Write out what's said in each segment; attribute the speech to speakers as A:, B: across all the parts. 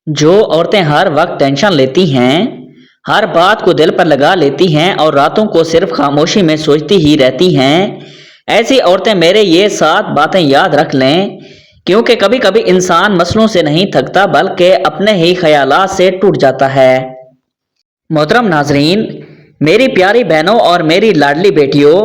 A: जो औरतें हर वक्त टेंशन लेती हैं, हर बात को दिल पर लगा लेती हैं और रातों को सिर्फ खामोशी में सोचती ही रहती हैं, ऐसी औरतें मेरे ये 7 बातें याद रख लें, क्योंकि कभी कभी इंसान मसलों से नहीं थकता बल्कि अपने ही ख्यालात से टूट जाता है। मोहतरम नाजरीन, मेरी प्यारी बहनों और मेरी लाडली बेटियों,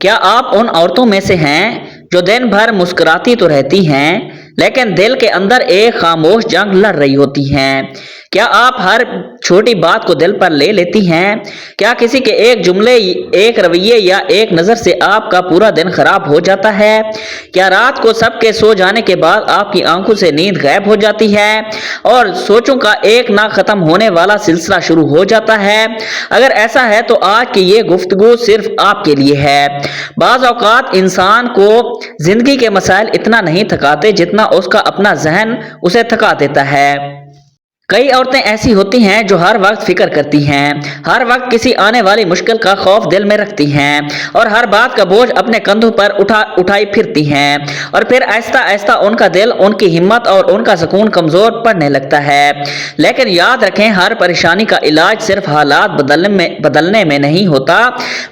A: क्या आप उन औरतों में से हैं जो दिन भर मुस्कुराती तो रहती हैं लेकिन दिल के अंदर एक खामोश जंग लड़ रही होती हैं? क्या आप हर छोटी बात को दिल पर ले लेती हैं? क्या किसी के एक जुमले, एक रवैये या एक नज़र से आपका पूरा दिन खराब हो जाता है? क्या रात को सबके सो जाने के बाद आपकी आंखों से नींद गायब हो जाती है और सोचों का एक ना खत्म होने वाला सिलसिला शुरू हो जाता है? अगर ऐसा है तो आज की ये गुफ्तगू सिर्फ आपके लिए है। बाज़ औक़ात इंसान को जिंदगी के मसाइल इतना नहीं थकाते जितना उसका अपना जहन उसे थका देता है। कई औरतें ऐसी होती हैं जो हर वक्त फिक्र करती हैं, हर वक्त किसी आने वाली मुश्किल का खौफ दिल में रखती हैं और हर बात का बोझ अपने कंधों पर उठाई फिरती हैं, और फिर आहिस्ता आहिस्ता उनका दिल, उनकी हिम्मत और उनका सुकून कमज़ोर पड़ने लगता है। लेकिन याद रखें, हर परेशानी का इलाज सिर्फ हालात बदलने में नहीं होता।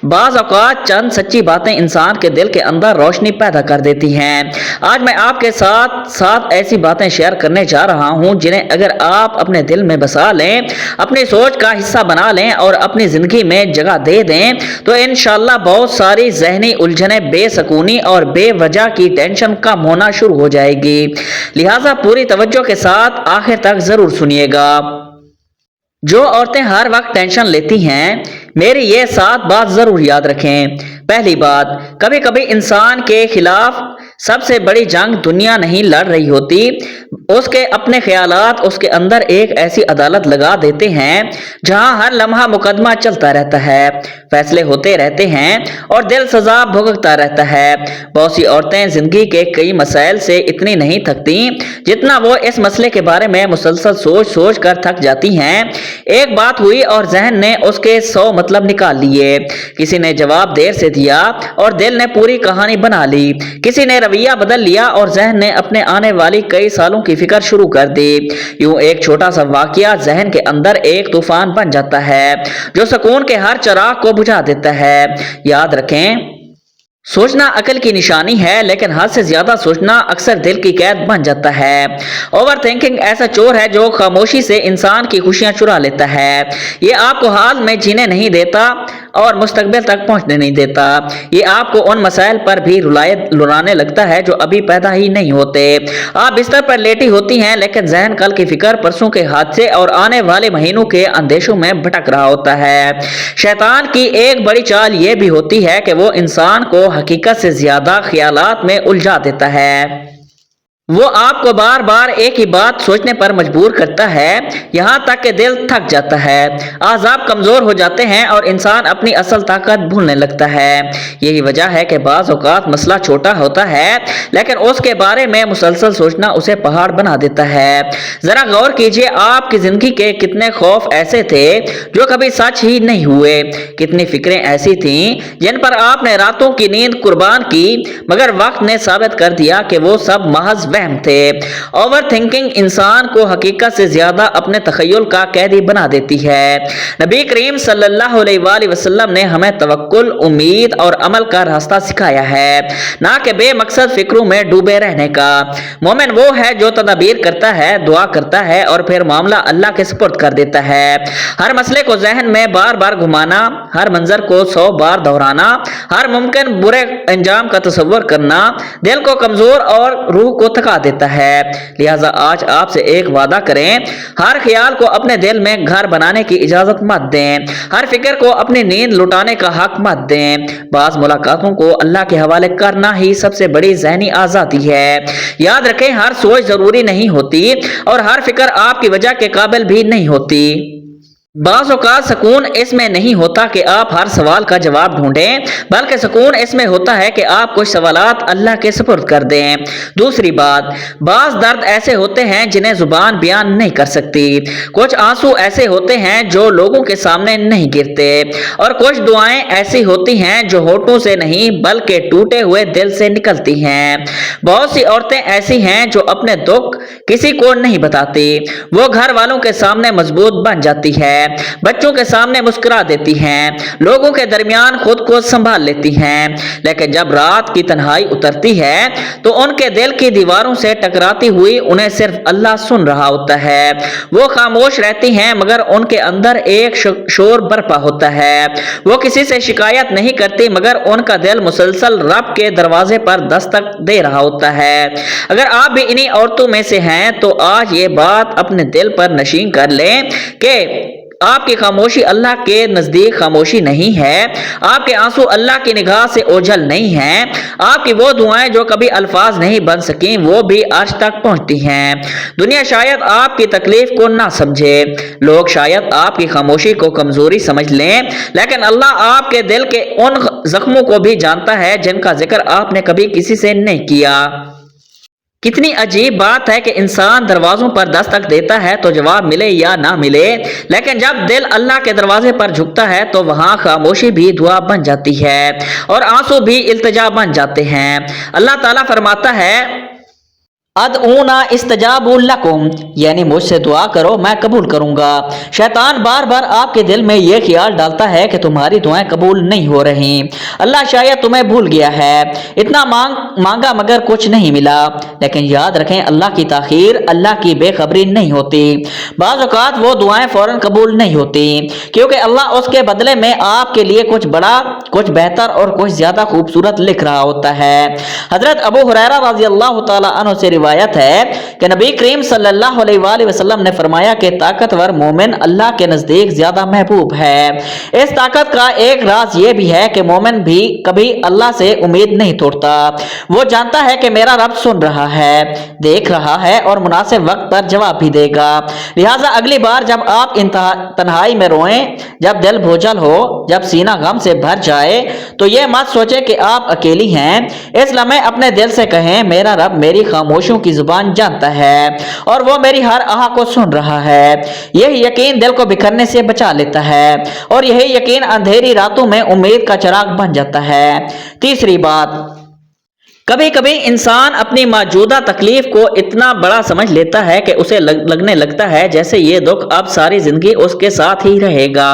A: बाज़ औक़ात चंद सच्ची बातें इंसान के दिल के अंदर रोशनी पैदा कर देती हैं। आज मैं आपके साथ 7 ऐसी बातें शेयर करने जा रहा हूं जिन्हें अगर आप अपने दिल में बसा लें, अपनी सोच का हिस्सा बना लें और अपनी जिंदगी में जगह दे दें तो इंशाअल्लाह बहुत सारी ज़हनी उलझनें, बेसुकूनी और बेवजह की टेंशन कम होना शुरू हो जाएगी। लिहाजा पूरी तवज्जो के साथ आखिर तक जरूर सुनिएगा। जो औरतें हर वक्त टेंशन लेती हैं, मेरी ये 7 बात जरूर याद रखें। पहली बात, कभी कभी इंसान के खिलाफ सबसे बड़ी जंग दुनिया नहीं लड़ रही होती, उसके अपने ख्यालात उसके अंदर एक ऐसी अदालत लगा देते हैं जहां हर लम्हा मुकदमा चलता रहता है, फैसले होते रहते हैं और दिल सजा भुगतता रहता है। बहुत सी औरतें जिंदगी के कई मसाइल से इतनी नहीं थकती जितना वो इस मसले के बारे में मुसलसल सोच सोच कर थक जाती हैं। एक बात हुई और जहन ने उसके 100 मतलब निकाल लिए। किसी ने जवाब देर से दिया और दिल ने पूरी कहानी बना ली। किसी ने रवैया बदल लिया और जहन ने अपने आने वाली कई सालों की फिक्र शुरू कर दी। यूं एक छोटा सा वाकया जहन के अंदर एक तूफान बन जाता है जो सुकून के हर चिराग को बुझा देता है। याद रखें, सोचना अकल की निशानी है, लेकिन हद से ज्यादा सोचना अक्सर दिल की कैद बन जाता है। ओवर थिंकिंग ऐसा चोर है जो खामोशी से इंसान की खुशियां चुरा लेता है। ये आपको हाल में जीने नहीं देता और मुस्तकबिल तक पहुंचने नहीं देता। ये आपको उन मसाइल पर भी रुलाने लगता है जो अभी पैदा ही नहीं होते। आप बिस्तर पर लेटी होती हैं लेकिन जहन कल की फिक्र, परसों के हादसे और आने वाले महीनों के अंदेशों में भटक रहा होता है। शैतान की एक बड़ी चाल ये भी होती है कि वो इंसान को हकीकत से ज्यादा ख्यालात में उलझा देता है। वो आपको बार बार एक ही बात सोचने पर मजबूर करता है, यहाँ तक कि दिल थक जाता है, आज़ाब कमज़ोर हो जाते हैं और इंसान अपनी असल ताकत भूलने लगता है। यही वजह है कि बाज़ औक़ात मसला छोटा होता है लेकिन उसके बारे में मुसलसल सोचना उसे पहाड़ बना देता है। ज़रा गौर कीजिए, आपकी ज़िंदगी के कितने खौफ ऐसे थे जो कभी सच ही नहीं हुए, कितनी फिक्रें ऐसी थीं जिन पर आपने रातों की नींद कुर्बान की, मगर वक्त ने साबित कर दिया कि वो सब महज वहम थे। ओवर थिंकिंग इंसान को हकीकत से ज्यादा अपने तखय्युल का कैदी बना देती है। नबी करीम सल्लल्लाहु अलैहि वसल्लम ने हमें तवक्कुल, उम्मीद और अमल का रास्ता सिखाया है, ना कि बेमकसद फिक्रों में डूबे रहने का। मोमिन वो है जो तदबीर करता है, दुआ करता है और फिर मामला अल्लाह के सुपुर्द कर देता है। हर मसले को जहन में बार बार घुमाना, हर मंजर को 100 बार दोहराना, हर मुमकिन बुरे अंजाम का तसव्वुर करना दिल को कमजोर और रूह को थका देता है। लिहाजा आज आपसे एक वादा करें, हर ख्याल को अपने दिल में घर बनाने की इजाजत मत दें, हर फिक्र को अपनी नींद लुटाने का हक मत दें। बाज़ मुलाकातों को अल्लाह के हवाले करना ही सबसे बड़ी ज़हनी आज़ादी है। याद रखें, हर सोच जरूरी नहीं होती और हर फिक्र आपकी वजह के काबिल भी नहीं होती। बाज़ औक़ात सुकून इसमें नहीं होता कि आप हर सवाल का जवाब ढूंढें, बल्कि सुकून इसमें होता है कि आप कुछ सवालात अल्लाह के सुपुर्द कर दें। दूसरी बात, बाज़ दर्द ऐसे होते हैं जिन्हें ज़ुबान बयान नहीं कर सकती, कुछ आंसू ऐसे होते हैं जो लोगों के सामने नहीं गिरते, और कुछ दुआएं ऐसी होती हैं जो होठों से नहीं बल्कि टूटे हुए दिल से निकलती हैं। बहुत सी औरतें ऐसी हैं जो अपने दुख किसी को नहीं बताती, वो घर वालों के सामने मजबूत बन जाती है, बच्चों के सामने मुस्कुरा देती हैं, लोगों के दरमियान खुद को संभाल लेती हैं, लेकिन जब रात की तन्हाई उतरती है तो उनके दिल की दीवारों से टकराती हुई उन्हें सिर्फ अल्लाह सुन रहा होता है। वो खामोश रहती हैं मगर उनके अंदर एक शोर बरपा होता है। वो किसी से शिकायत नहीं करती मगर उनका दिल मुसलसल रब के दरवाजे पर दस्तक दे रहा होता है। अगर आप भी इन्हीं औरतों में से हैं तो आज ये बात अपने दिल पर नशीन कर लें कि आपकी खामोशी अल्लाह के नजदीक खामोशी नहीं है, आपके आंसू अल्लाह की निगाह से ओझल नहीं हैं, आपकी वो दुआएं जो कभी अल्फाज नहीं बन सकी वो भी आज तक पहुंचती हैं। दुनिया शायद आपकी तकलीफ को ना समझे, लोग शायद आपकी खामोशी को कमजोरी समझ लें, लेकिन अल्लाह आपके दिल के उन जख्मों को भी जानता है जिनका जिक्र आपने कभी किसी से नहीं किया। कितनी अजीब बात है कि इंसान दरवाजों पर दस्तक देता है तो जवाब मिले या ना मिले, लेकिन जब दिल अल्लाह के दरवाजे पर झुकता है तो वहां खामोशी भी दुआ बन जाती है और आंसू भी इल्तिजा बन जाते हैं। अल्लाह ताला फरमाता है, अदऊना इस्तजाबु लकुम, यानी मुझसे दुआ करो मैं कबूल करूंगा। शैतान बार बार आपके दिल में यह ख्याल डालता है कि तुम्हारी दुआएं कबूल नहीं हो रही, अल्लाह शायद तुम्हें भूल गया है, इतना मांगा मगर कुछ नहीं मिला। लेकिन याद रखें, अल्लाह की ताखीर अल्लाह की बेखबरी नहीं होती। बाज़ औक़ात वो दुआएं फौरन कबूल नहीं होती क्योंकि अल्लाह उसके बदले में आपके लिए कुछ बड़ा, कुछ बेहतर और कुछ ज्यादा खूबसूरत लिख रहा होता है। हजरत अबू हुरैरा रज़ी अल्लाह तआला अन्हु से रिवायत है कि नबी करीम सल्लल्लाहु अलैहि वसल्लम ने फरमाया कि ताकतवर मोमिन अल्लाह के नजदीक ज्यादा महबूब है। इस ताकत का एक राज ये भी है कि मोमिन भी कभी अल्लाह से उम्मीद नहीं तोड़ता। वो जानता है कि मेरा रब सुन रहा है, देख रहा है और मुनासिब वक्त पर जवाब भी देगा। लिहाजा अगली बार जब आप तन्हाई में रोएं, जब दिल बोझल हो, जब सीना गम से भर जाए, तो ये मत सोचे कि आप अकेली हैं। इस लम्हे अपने दिल से कहें, मेरा रब मेरी खामोशियों की जुबान जानता है और वो मेरी हर आह को सुन रहा है। यही यकीन दिल को बिखरने से बचा लेता है और यही यकीन अंधेरी रातों में उम्मीद का चिराग बन जाता है। तीसरी बात, कभी कभी इंसान अपनी मौजूदा तकलीफ को इतना बड़ा समझ लेता है कि उसे लगने लगता है जैसे ये दुख अब सारी जिंदगी उसके साथ ही रहेगा।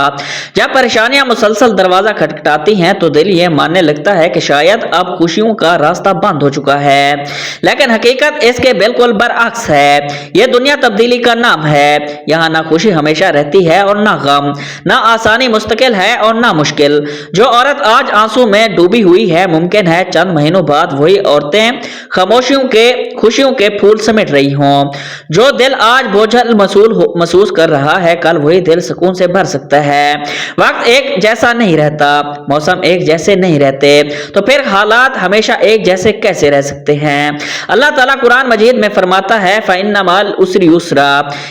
A: जब परेशानियां मुसलसल दरवाजा खटखटाती हैं तो दिल ये मानने लगता है कि शायद अब खुशियों का रास्ता बंद हो चुका है, लेकिन हकीकत इसके बिल्कुल बरअक्स है। यह दुनिया तब्दीली का नाम है। यहाँ ना खुशी हमेशा रहती है और ना गम, ना आसानी मुस्तकिल है और ना मुश्किल। जो औरत आज आंसू में डूबी हुई है, मुमकिन है चंद महीनों बाद वही औरतें खामोशियों के खुशियों के फूल समेट रही हों। जो दिल आज बोझल महसूस कर रहा है, कल वही दिल सुकून से भर सकता है। वक्त एक जैसा नहीं रहता, मौसम एक जैसे नहीं रहते, तो फिर हालात हमेशा एक जैसे कैसे रह सकते हैं। अल्लाह ताला कुरान मजीद में फरमाता है, फ़इन्ना मअल उसरि युस्रा,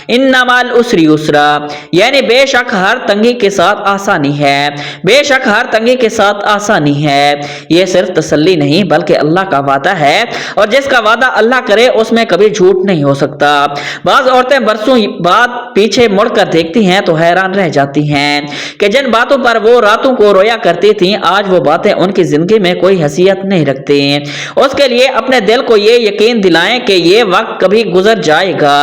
A: इन्ना मअल उसरि युस्रा, यानी बेशक हर तंगी के साथ आसानी है, बेशक हर तंगी के साथ आसानी है। यह सिर्फ तसल्ली नहीं बल्कि अल्लाह का वादा है और जिसका वादा अल्लाह करे उसमें कभी झूठ नहीं हो सकता। बाज औरतें बरसों बाद पीछे मुड़कर देखती हैं तो हैरान रह जाती हैं कि जिन बातों पर वो रातों को रोया करती थीं, आज वो बातें उनकी जिंदगी में कोई हैसियत नहीं रखती। उसके लिए अपने दिल को ये यकीन दिलाएं कि ये वक्त कभी गुजर जाएगा,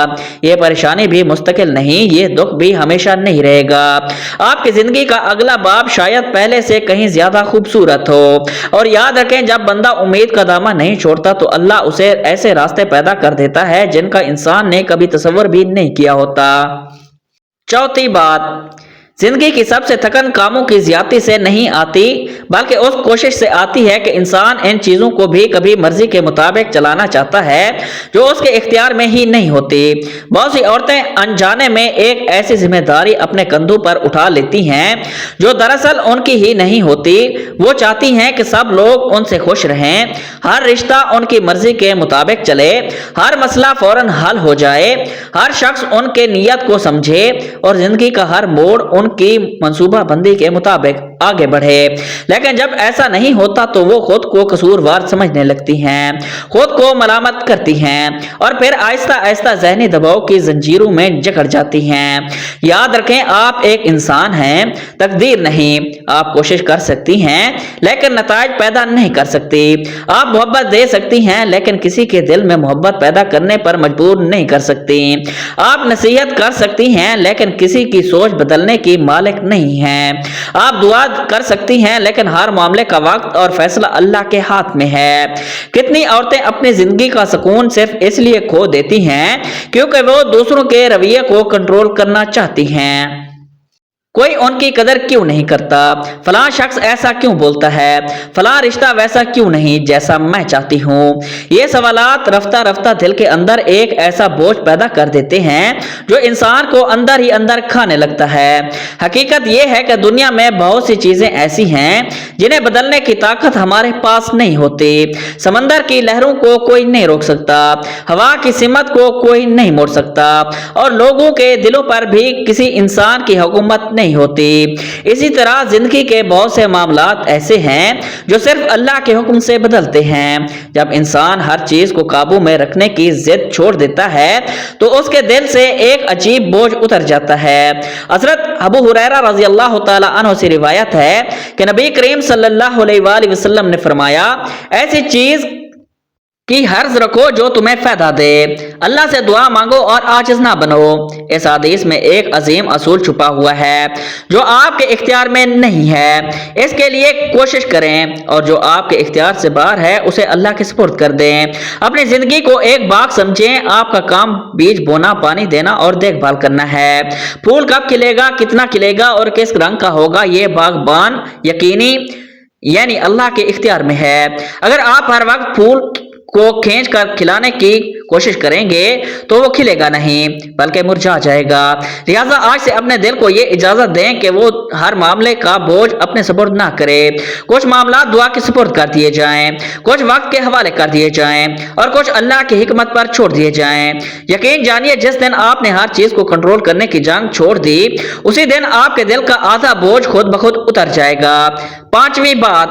A: ये परेशानी भी मुस्तकिल नहीं, ये दुख भी हमेशा नहीं रहेगा। आपकी जिंदगी का अगला बाब शायद पहले से कहीं ज्यादा खूबसूरत हो। और याद रखें, जब बंदा उम्मीद का दामन नहीं छोड़ता तो अल्लाह उसे ऐसे रास्ते पैदा कर देता है जिनका इंसान ने कभी तसव्वुर भी नहीं किया होता। चौथी बात, जिंदगी की सबसे थकन कामों की ज्यादती से नहीं आती बल्कि उस कोशिश से आती है कि इंसान इन चीजों को भी कभी मर्जी के मुताबिक चलाना चाहता है जो उसके इख्तियार में ही नहीं होती। बहुत सी औरतें अनजाने में एक ऐसी जिम्मेदारी अपने कंधों पर उठा लेती हैं जो दरअसल उनकी ही नहीं होती। वो चाहती हैं कि सब लोग उनसे खुश रहें, हर रिश्ता उनकी मर्जी के मुताबिक चले, हर मसला फौरन हल हो जाए, हर शख्स उनके नियत को समझे और जिंदगी का हर मोड़ ان کی منصوبہ بندی کے مطابق آگے بڑھے، لیکن جب ایسا نہیں ہوتا تو وہ خود کو قصوروار سمجھنے لگتی ہیں، خود کو ملامت کرتی ہیں اور پھر آہستہ آہستہ ذہنی دباؤ کی زنجیروں میں جکڑ جاتی ہیں۔ یاد رکھیں، آپ ایک انسان ہیں، تقدیر نہیں۔ آپ کوشش کر سکتی ہیں لیکن نتائج پیدا نہیں کر سکتی۔ آپ محبت دے سکتی ہیں لیکن کسی کے دل میں محبت پیدا کرنے پر مجبور نہیں کر سکتی۔ آپ نصیحت کر سکتی ہیں لیکن کسی کی سوچ بدلنے کی مالک نہیں ہیں۔ آپ دعا کر سکتی ہیں لیکن ہر معاملے کا وقت اور فیصلہ اللہ کے ہاتھ میں ہے۔ کتنی عورتیں اپنی زندگی کا سکون صرف اس لیے کھو دیتی ہیں کیونکہ وہ دوسروں کے رویے کو کنٹرول کرنا چاہتی ہیں۔ کوئی ان کی قدر کیوں نہیں کرتا؟ فلاں شخص ایسا کیوں بولتا ہے؟ فلاں رشتہ ویسا کیوں نہیں جیسا میں چاہتی ہوں؟ یہ سوالات رفتہ رفتہ دل کے اندر ایک ایسا بوجھ پیدا کر دیتے ہیں جو انسان کو اندر ہی اندر کھانے لگتا ہے۔ حقیقت یہ ہے کہ دنیا میں بہت سی چیزیں ایسی ہیں جنہیں بدلنے کی طاقت ہمارے پاس نہیں ہوتی۔ سمندر کی لہروں کو کوئی نہیں روک سکتا، ہوا کی سمت کو کوئی نہیں موڑ سکتا، اور لوگوں کے دلوں پر بھی کسی انسان کی حکومت نہیں ہوتی۔ اسی طرح زندگی کے بہت سے معاملات ایسے ہیں جو صرف اللہ کے حکم سے بدلتے ہیں۔ جب انسان ہر چیز کو قابو میں رکھنے کی ضد چھوڑ دیتا ہے تو اس کے دل سے ایک عجیب بوجھ اتر جاتا ہے۔ حضرت ابو ہریرہ رضی اللہ تعالی عنہ سے روایت ہے کہ نبی کریم صلی اللہ علیہ وآلہ وسلم نے فرمایا، ایسی چیز کی حرز رکھو جو تمہیں فائدہ دے، اللہ سے دعا مانگو اور عاجز نہ بنو۔ اس حدیث میں ایک عظیم اصول چھپا ہوا ہے جو آپ کے اختیار میں نہیں ہے، اس کے لیے کوشش کریں، اور جو آپ کے اختیار سے باہر ہے اسے اللہ کے سپرد کر دیں۔ اپنی زندگی کو ایک باغ سمجھیں، آپ کا کام بیج بونا، پانی دینا اور دیکھ بھال کرنا ہے۔ پھول کب کھلے گا، کتنا کھلے گا اور کس رنگ کا ہوگا، یہ باغبان یعنی اللہ کے اختیار میں ہے۔ اگر آپ ہر وقت پھول کو کھینچ کر کھلانے کی کوشش کریں گے تو وہ کھلے گا نہیں بلکہ مرجھا جائے گا۔ لہٰذا آج سے اپنے دل کو یہ اجازت دیں کہ وہ ہر معاملے کا بوجھ اپنے سپرد نہ کرے۔ کچھ معاملات دعا کے سپرد کر دیے جائیں، کچھ وقت کے حوالے کر دیے جائیں اور کچھ اللہ کی حکمت پر چھوڑ دیے جائیں۔ یقین جانیے، جس دن آپ نے ہر چیز کو کنٹرول کرنے کی جنگ چھوڑ دی، اسی دن آپ کے دل کا آدھا بوجھ خود بخود اتر جائے گا۔ پانچویں بات،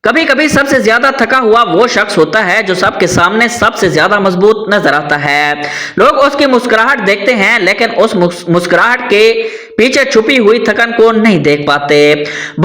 A: کبھی کبھی سب سے زیادہ تھکا ہوا وہ شخص ہوتا ہے جو سب کے سامنے سب سے زیادہ مضبوط نظر آتا ہے۔ لوگ اس کی مسکراہٹ دیکھتے ہیں لیکن اس مسکراہٹ کے پیچھے چھپی ہوئی تھکن کو نہیں دیکھ پاتے۔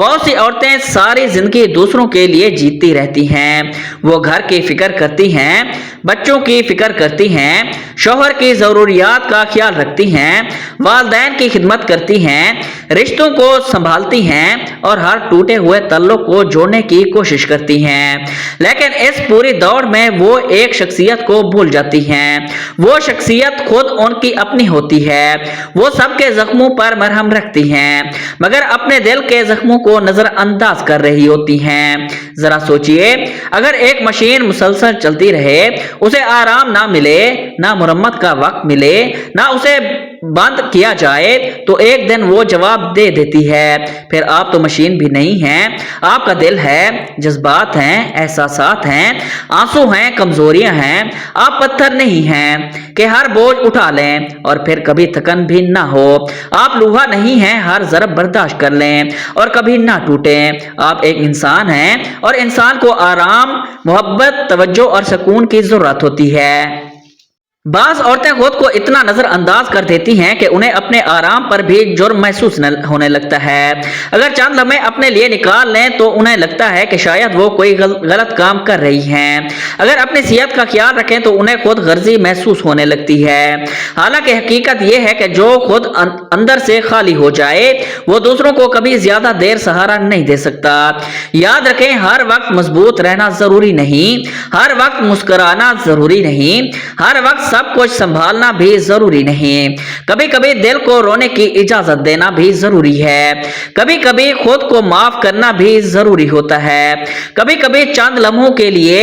A: بہت سی عورتیں ساری زندگی دوسروں کے لیے جیتتی رہتی ہیں۔ وہ گھر کی فکر کرتی ہیں، بچوں کی فکر کرتی ہیں، شوہر کی ضروریات کا خیال رکھتی ہیں، والدین کی خدمت کرتی ہیں، رشتوں کو سنبھالتی ہیں اور ہر ٹوٹے ہوئے تعلق کو جوڑنے کی کوشش کرتی ہیں، لیکن اس پوری دوڑ میں وہ ایک شخصیت کو بھول جاتی ہیں۔ وہ شخصیت خود ان کی اپنی ہوتی ہے۔ وہ سب کے زخموں پر مرہم رکھتی ہیں مگر اپنے دل کے زخموں کو نظر انداز کر رہی ہوتی ہیں۔ ذرا سوچئے، اگر ایک مشین مسلسل چلتی رہے، اسے آرام نہ ملے، نہ مرمت کا وقت ملے، نہ اسے بند کیا جائے تو ایک دن وہ جواب دے دیتی ہے۔ پھر آپ تو مشین بھی نہیں ہیں، آپ کا دل ہے، جذبات ہیں، احساسات ہیں، آنسو ہیں، کمزوریاں ہیں۔ آپ پتھر نہیں ہیں کہ ہر بوجھ اٹھا لیں اور پھر کبھی تھکن بھی نہ ہو۔ آپ لوہا نہیں ہیں، ہر ضرب برداشت کر لیں اور کبھی نہ ٹوٹیں۔ آپ ایک انسان ہیں اور انسان کو آرام، محبت، توجہ اور سکون کی ضرورت ہوتی ہے۔ بعض عورتیں خود کو اتنا نظر انداز کر دیتی ہیں کہ انہیں اپنے آرام پر بھی جرم محسوس ہونے لگتا ہے۔ اگر چند لمحے اپنے لیے نکال لیں تو انہیں لگتا ہے کہ شاید وہ کوئی غلط کام کر رہی ہیں۔ اگر اپنی صحت کا خیال رکھیں تو انہیں خود غرضی محسوس ہونے لگتی ہے۔ حالانکہ حقیقت یہ ہے کہ جو خود اندر سے خالی ہو جائے وہ دوسروں کو کبھی زیادہ دیر سہارا نہیں دے سکتا۔ یاد رکھیں، ہر وقت مضبوط رہنا ضروری نہیں، ہر وقت مسکرانا ضروری نہیں، ہر وقت سب کچھ سنبھالنا بھی ضروری نہیں۔ کبھی کبھی دل کو رونے کی اجازت دینا بھی ضروری ہے، کبھی کبھی خود کو معاف کرنا بھی ضروری ہوتا ہے، کبھی کبھی چند لمحوں کے لیے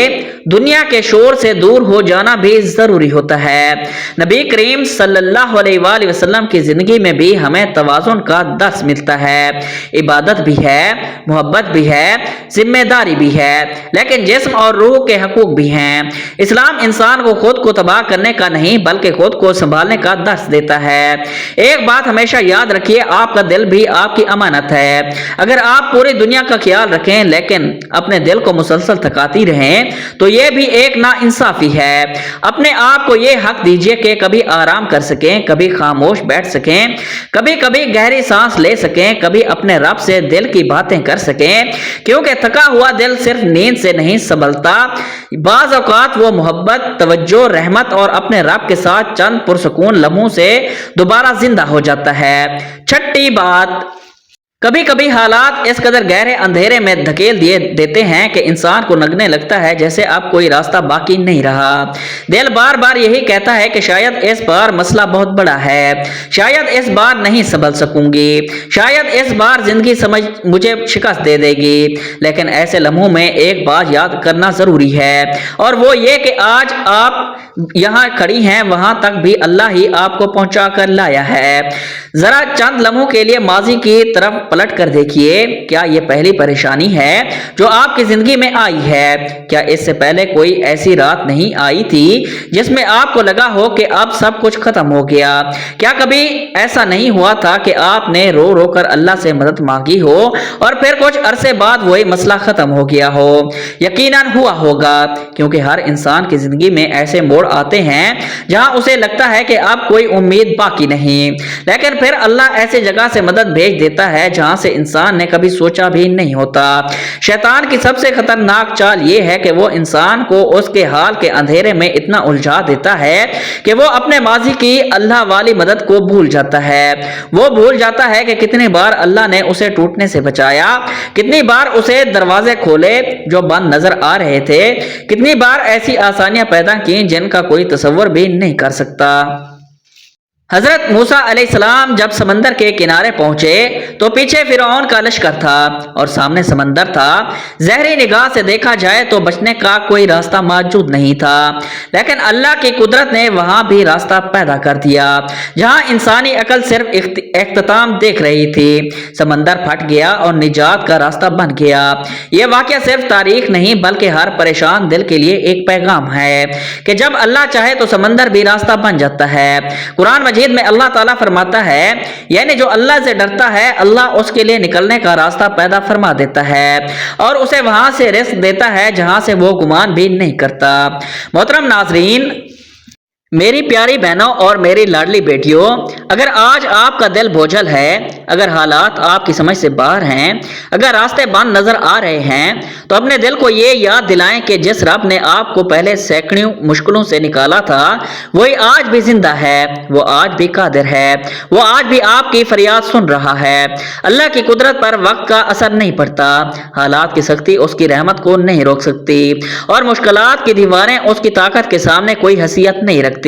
A: دنیا کے شور سے دور ہو جانا بھی ضروری ہوتا ہے۔ نبی کریم صلی اللہ علیہ وآلہ وسلم کی زندگی میں بھی ہمیں توازن کا درس ملتا ہے۔ عبادت بھی ہے، محبت بھی ہے، ذمہ داری بھی ہے، لیکن جسم اور روح کے حقوق بھی ہیں۔ اسلام انسان کو خود کو تباہ کرنے کا का नहीं बल्कि खुद को संभालने का दर्स देता है। एक बात हमेशा याद रखिए, आपका दिल भी आपकी अमानत है। अगर आप पूरी दुनिया का ख्याल रखें लेकिन अपने दिल को मुसलसल थकाती रहें तो यह भी एक नाइंसाफी है। अपने आप को यह हक दीजिए कि कभी आराम कर सकें, कभी खामोश बैठ सकें, कभी कभी गहरी सांस ले सकें, कभी अपने रब से दिल की बातें कर सकें, क्योंकि थका हुआ दिल सिर्फ नींद से नहीं संभलता। बाज़ औक़ात वो मोहब्बत, तवज्जो, रहमत और अपने रब के साथ चंद पुरसकून लम्हों से दोबारा जिंदा हो जाता है। छठी बात, कभी कभी हालात इस कदर गहरे अंधेरे में धकेल देते हैं कि इंसान को लगने लगता है जैसे अब कोई रास्ता बाकी नहीं रहा। दिल बार बार यही कहता है कि शायद इस बार मसला बहुत बड़ा है, शायद इस बार नहीं संभल सकूंगी, शायद इस बार जिंदगी मुझे शिकस्त दे देगी। लेकिन ऐसे लम्हों में एक बात याद करना जरूरी है, और वो ये कि आज आप यहाँ खड़ी हैं, वहां तक भी अल्लाह ही आपको पहुंचा कर लाया है। जरा चंद लम्हों के लिए माजी की तरफ पलट कर देखिए, क्या ये पहली परेशानी है जो आपकी जिंदगी में आई है? क्या इससे पहले कोई ऐसी रात नहीं आई थी जिसमें आपको लगा हो कि अब सब कुछ खत्म हो गया? क्या कभी ऐसा नहीं हुआ था कि आपने रो रो कर अल्लाह से मदद मांगी हो और फिर कुछ अरसे बाद वही मसला खत्म हो गया हो? यकीनन हुआ होगा, क्योंकि हर इंसान की जिंदगी में ऐसे मोड़ आते हैं जहां उसे लगता है कि अब कोई उम्मीद बाकी नहीं, लेकिन फिर अल्लाह ऐसी जगह से मदद भेज देता है जहां से इंसान ने कभी सोचा भी नहीं होता। शैतान की सबसे खतरनाक चाल यह है कि वो इंसान को उसके हाल के अंधेरे में इतना उलझा देता है कि वो अपने माजी की अल्लाह वाली मदद को भूल जाता है। वो भूल जाता है कि कितनी बार अल्लाह ने उसे टूटने से बचाया, कितनी बार उसे दरवाजे खोले जो बंद नजर आ रहे थे, कितनी बार ऐसी आसानियां पैदा की जिनका कोई तसव्वुर भी नहीं कर सकता। हजरत मूसा अलैहिस्सलाम जब समंदर के किनारे पहुंचे तो पीछे फिरौन का लश्कर था और सामने समंदर था। जहरी निगाह से देखा जाए तो बचने का कोई रास्ता मौजूद नहीं था, लेकिन अल्लाह की कुदरत ने वहां भी रास्ता पैदा कर दिया जहां इंसानी अकल सिर्फ इख्तिताम देख रही थी। समंदर फट गया और निजात का रास्ता बन गया। यह वाकया सिर्फ तारीख नहीं बल्कि हर परेशान दिल के लिए एक पैगाम है कि जब अल्लाह चाहे तो समंदर भी रास्ता बन जाता है। कुरान मजीद में अल्लाह ताला फरमाता है, यानी जो अल्लाह से डरता है अल्लाह उसके लिए निकलने का रास्ता पैदा फरमा देता है और उसे वहां से रिस्क देता है जहां से वो गुमान भी नहीं करता। मोहतरम नाजरीन, मेरी प्यारी बहनों और मेरी लाडली बेटियों, अगर आज आपका दिल बोझल है, अगर हालात आपकी समझ से बाहर हैं, अगर रास्ते बंद नजर आ रहे हैं, तो अपने दिल को ये याद दिलाएं कि जिस रब ने आपको पहले सैकड़ों मुश्किलों से निकाला था वही आज भी जिंदा है, वो आज भी कादिर है, वो आज भी आपकी फरियाद सुन रहा है। अल्लाह की कुदरत पर वक्त का असर नहीं पड़ता, हालात की सख्ती उसकी रहमत को नहीं रोक सकती और मुश्किलात की दीवारें उसकी ताकत के सामने कोई हैसियत नहीं रखती।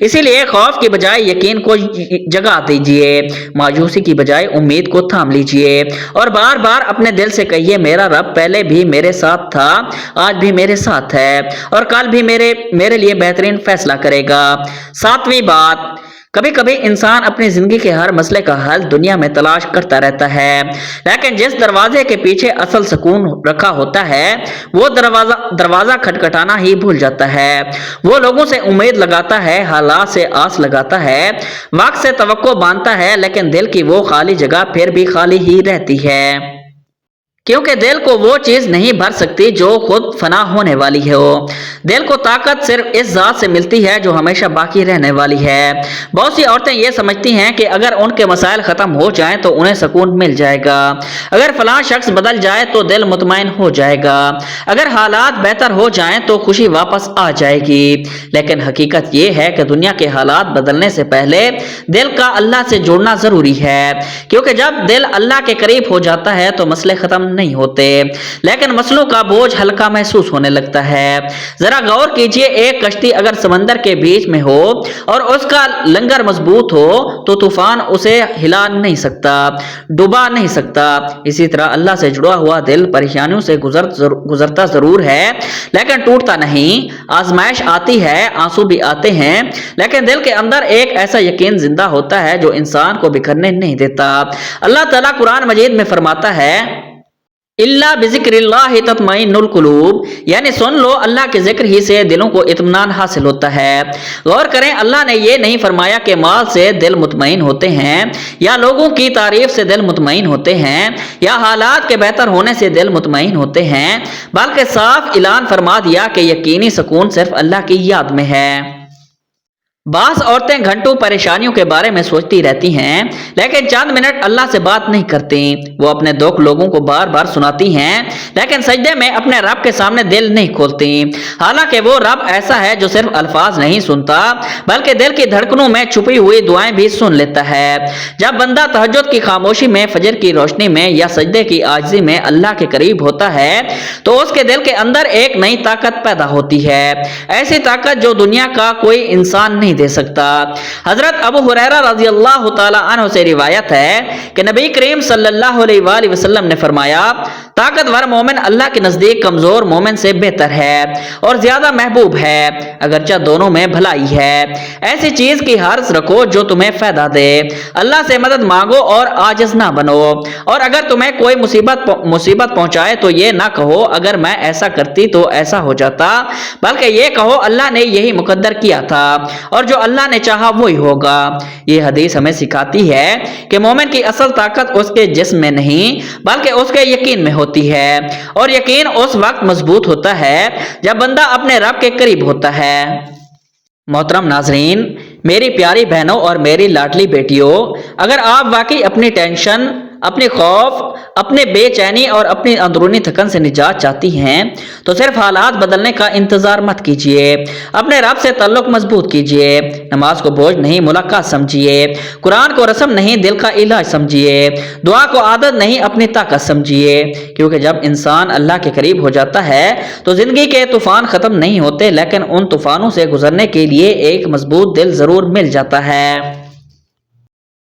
A: इसीलिए खौफ की बजाय यकीन को जगा दीजिए, मायूसी की बजाय उम्मीद को थाम लीजिए और बार बार अपने दिल से कहिए, मेरा रब पहले भी मेरे साथ था, आज भी मेरे साथ है और कल भी मेरे लिए बेहतरीन फैसला करेगा। सातवीं बात, कभी कभी इंसान अपनी जिंदगी के हर मसले का हल दुनिया में तलाश करता रहता है, लेकिन जिस दरवाजे के पीछे असल सुकून रखा होता है वो दरवाजा खटखटाना ही भूल जाता है। वो लोगों से उम्मीद लगाता है, हालात से आस लगाता है, वक्त से तवक्को बांधता है, लेकिन दिल की वो खाली जगह फिर भी खाली ही रहती है, क्योंकि दिल को वो चीज नहीं भर सकती जो खुद फना होने वाली हो। दिल को ताकत सिर्फ इस जात से मिलती है जो हमेशा बाकी रहने वाली है। बहुत सी औरतें ये समझती हैं कि अगर उनके मसाइल खत्म हो जाएं तो उन्हें सुकून मिल जाएगा, अगर फलां शख्स बदल जाए तो दिल मुतमईन हो जाएगा, अगर हालात बेहतर हो जाएं तो खुशी वापस आ जाएगी। लेकिन हकीकत ये है कि दुनिया के हालात बदलने से पहले दिल का अल्लाह से जोड़ना जरूरी है, क्योंकि जब दिल अल्लाह के करीब हो जाता है तो मसले खत्म नहीं होते, लेकिन मसलों का बोझ हल्का महसूस होने लगता है। जरा गौर कीजिए, एक कश्ती अगर समंदर के बीच में हो और उसका लंगर मजबूत हो तो तूफान उसे हिला नहीं सकता, डुबा नहीं सकता। इसी तरह अल्लाह से जुड़ा हुआ दिल परेशानियों से गुजरता जरूर है, लेकिन टूटता नहीं। आजमाइश आती है, आंसू भी आते हैं, लेकिन दिल के अंदर एक ऐसा यकीन जिंदा होता है जो इंसान को बिखरने नहीं देता। अल्लाह ताला कुरान मजीद में फरमाता है, इल्ला बिज़िक्रिल्लाह तत्मइन्नुल कुलूब, यानी सुन लो अल्लाह के जिक्र ही से दिलों को इत्मीनान हासिल होता है। गौर करें, अल्लाह ने ये नहीं फरमाया कि माल से दिल मुतमईन होते हैं, या लोगों की तारीफ से दिल मुतमईन होते हैं, या हालात के बेहतर होने से दिल मुतमईन होते हैं, बल्कि साफ ऐलान फरमा दिया कि यकीनी सुकून सिर्फ अल्लाह की याद में है। बास औरतें घंटों परेशानियों के बारे में सोचती रहती हैं, लेकिन चंद मिनट अल्लाह से बात नहीं करती। वो अपने दुख लोगों को बार बार सुनाती हैं, लेकिन सजदे में अपने रब के सामने दिल नहीं खोलती। हालांकि वो रब ऐसा है जो सिर्फ अल्फाज नहीं सुनता, बल्कि दिल की धड़कनों में छुपी हुई दुआएं भी सुन लेता है। जब बंदा तहज्जुद की खामोशी में, फजर की रोशनी में या सजदे की आजिज़ी में अल्लाह के करीब होता है, तो उसके दिल के अंदर एक नई ताकत पैदा होती है, ऐसी ताकत जो दुनिया का कोई इंसान नहीं दे सकता। हजरत अबू हुरैरा रज़ी अल्लाह तआला अन्हु से रिवायत है कि नबी करीम सल्लल्लाहु अलैहि वसल्लम ने फरमाया, ताकतवर मोमिन अल्लाह के नजदीक कमजोर मोमिन से बेहतर है और ज्यादा महबूब है, अगरचे दोनों में भलाई है। ऐसी चीज की हर्ज रखो जो तुम्हें फायदा दे, अल्लाह से मदद मांगो और आजिज ना बनो, और अगर तुम्हें कोई मुसीबत पहुंचाए तो ये ना कहो अगर मैं ऐसा करती तो ऐसा हो जाता, बल्कि ये कहो अल्लाह ने यही मुकद्दर किया था और जो अल्लाह ने चाहा वही होगा। ये हदीस हमें सिखाती है कि मोमिन की असल ताकत उसके जिस्म में नहीं बल्कि उसके यकीन में होती है, और यकीन उस वक्त मजबूत होता है जब बंदा अपने रब के करीब होता है। मोहतरम नाजरीन, मेरी प्यारी बहनों और मेरी लाडली बेटियों, अगर आप वाकई अपनी टेंशन, अपने खौफ, अपने बेचैनी और अपनी अंदरूनी थकन से निजात चाहती हैं तो सिर्फ हालात बदलने का इंतजार मत कीजिए। अपने रब से ताल्लुक मजबूत कीजिए। नमाज को बोझ नहीं मुलाकात समझिए, कुरान को रस्म नहीं दिल का इलाज समझिए, दुआ को आदत नहीं अपनी ताकत समझिए, क्योंकि जब इंसान अल्लाह के करीब हो जाता है तो जिंदगी के तूफान खत्म नहीं होते, लेकिन उन तूफानों से गुजरने के लिए एक मजबूत दिल जरूर मिल जाता है।